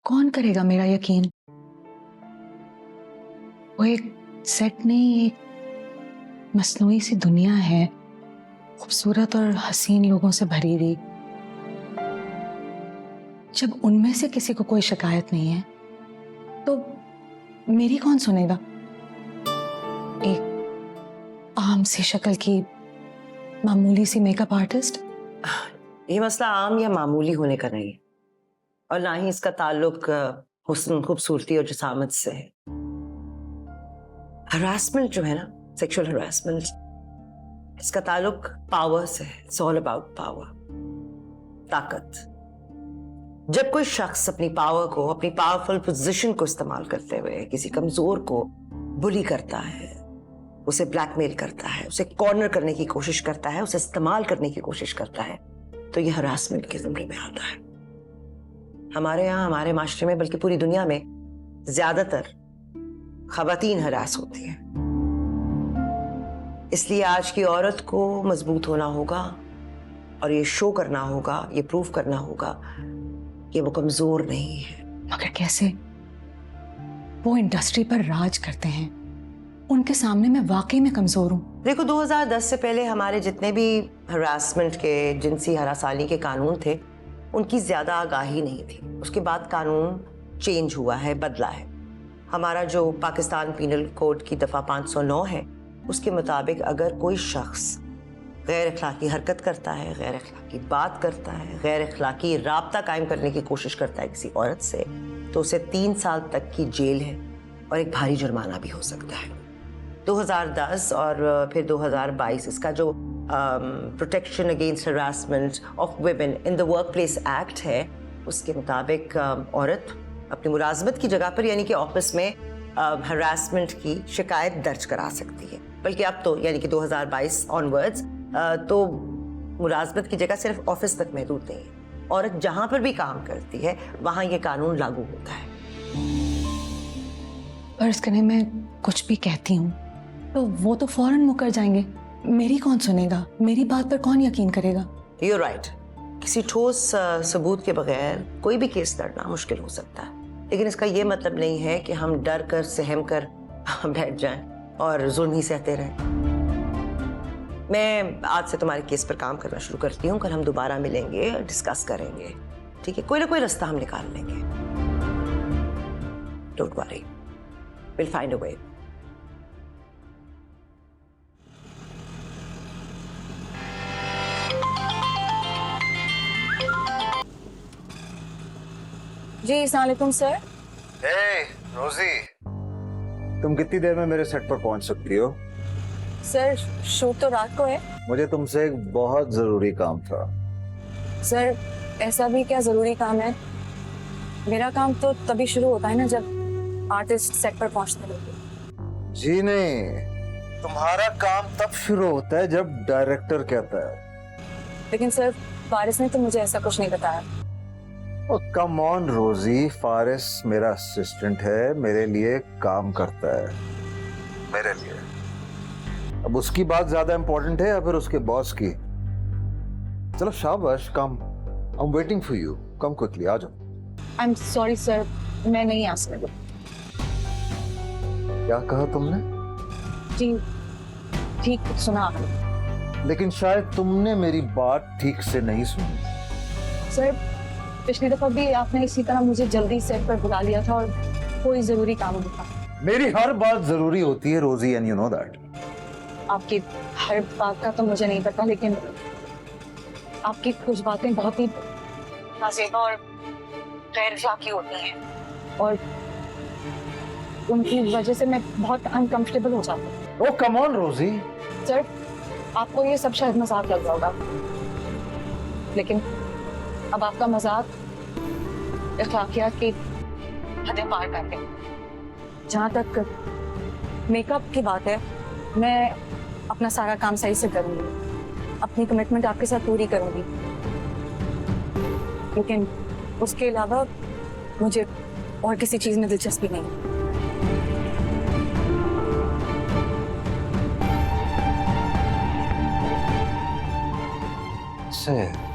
कौन करेगा मेरा यकीन? वो एक सेट नहीं, एक मसनूई सी दुनिया है, खूबसूरत और हसीन लोगों से भरी हुई। जब उनमें से किसी को कोई शिकायत नहीं है तो मेरी कौन सुनेगा? एक आम सी शक्ल की मामूली सी मेकअप आर्टिस्ट। ये मसला आम या मामूली होने का नहीं है, और ना ही इसका ताल्लुक हुस्न, खूबसूरती और जिसामत से है। हरासमेंट जो है ना, सेक्सुअल हरासमेंट, इसका ताल्लुक पावर से है। इट्स ऑल अबाउट पावर, ताकत। जब कोई शख्स अपनी पावर को, अपनी पावरफुल पोजीशन को इस्तेमाल करते हुए किसी कमजोर को बुली करता है, उसे ब्लैकमेल करता है, उसे कॉर्नर करने की कोशिश करता है, उसे इस्तेमाल करने की कोशिश करता है, तो यह हरासमेंट के ज़िम्मे में आता है। हमारे यहाँ, हमारे माशरे में, बल्कि पूरी दुनिया में ज्यादातर खवातीन हरास होती हैं। इसलिए आज की औरत को मजबूत होना होगा और ये शो करना होगा, ये प्रूव करना होगा कि वो कमजोर नहीं है। मगर कैसे? वो इंडस्ट्री पर राज करते हैं, उनके सामने मैं वाकई में कमजोर हूं। देखो, 2010 से पहले हमारे जितने भी हरासमेंट के, जिनसी हरासानी के कानून थे, उनकी ज्यादा आगाही नहीं थी। उसके बाद कानून चेंज हुआ है, बदला है। हमारा जो पाकिस्तान पीनल कोड की दफा 509 है, उसके मुताबिक अगर कोई शख्स गैर अखलाकी हरकत करता है, गैर अखलाकी बात करता है, गैर अखलाकी राब्ता कायम करने की कोशिश करता है किसी औरत से, तो उसे 3 साल तक की जेल है और एक भारी जुर्माना भी हो सकता है। 2010 और फिर 2022 इसका जो protection against harassment of women in the workplace act है, उसके मुताबिक औरत अपनी मुलाजमत की जगह पर, यानी कि ऑफिस में हरासमेंट की शिकायत दर्ज करा सकती है। बल्कि अब तो यानी कि 2022 ऑनवर्ड्स तो मुलाजमत की जगह सिर्फ ऑफिस तक महदूद नहीं है। औरत जहां पर भी काम करती है वहां ये कानून लागू होता है। फर्ज करें मैं कुछ भी कहती हूँ तो वो तो फौरन मुकर जाएंगे। मेरी कौन सुनेगा? मेरी बात पर कौन यकीन करेगा? You're right. किसी ठोस सबूत के बगैर कोई भी केस लड़ना मुश्किल हो सकता है, लेकिन इसका ये मतलब नहीं है कि हम डर कर, सहम कर बैठ जाएं और जुल्म ही सहते रहें। मैं आज से तुम्हारे केस पर काम करना शुरू करती हूँ। कल हम दोबारा मिलेंगे, डिस्कस करेंगे, ठीक है? कोई ना कोई रास्ता हम निकाल लेंगे। Don't worry, will find a way. जी अस्सलाम वालेकुम सर। हे रोजी, तुम कितनी देर में मेरे सेट पर पहुंच सकती हो? सर शूट तो रात को है। मुझे तुमसे एक बहुत जरूरी काम था। सर ऐसा भी क्या जरूरी काम है? मेरा काम तो तभी शुरू होता है ना जब आर्टिस्ट सेट पर पहुंचते हैं। जी नहीं, तुम्हारा काम तब शुरू होता है जब डायरेक्टर कहता है। लेकिन सर फारिस ने तो मुझे ऐसा कुछ नहीं बताया। ओ कम ऑन रोजी, फारिस मेरा असिस्टेंट है, मेरे लिए काम करता है, मेरे लिए। अब उसकी बात ज्यादा इंपॉर्टेंट है या फिर उसके बॉस की? चलो शाबाश, come, I am waiting for you, come quickly, आ जाओ। आई एम सॉरी सर, मैं नहीं आ सकती। क्या कहा तुमने? जी ठीक सुना आपने। लेकिन शायद तुमने मेरी बात ठीक से नहीं सुनी। सर पिछली दफा भी आपने इसी तरह मुझे जल्दी सेट पर बुला लिया था और कोई जरूरी काम नहीं था। मेरी हर बात जरूरी होती है रोजी, एंड यू नो दैट। आपकी हर बात का तो मुझे नहीं पता, लेकिन आपकी कुछ बातें बहुत ही नाज़ेबा और गैर अखलाकी होती हैं और उनकी वजह से मैं बहुत अनकंफर्टेबल हो जाती हूँ। ओ कम ऑन रोजी। सर आपको ये सब शायद मजाक लग रहा होगा, लेकिन अब आपका मजाक अखलाकियात की हदें पार कर गए। जहाँ तक मेकअप की बात है, मैं अपना सारा काम सही से करूंगी, अपनी कमिटमेंट आपके साथ पूरी करूंगी, लेकिन उसके अलावा मुझे और किसी चीज में दिलचस्पी नहीं। से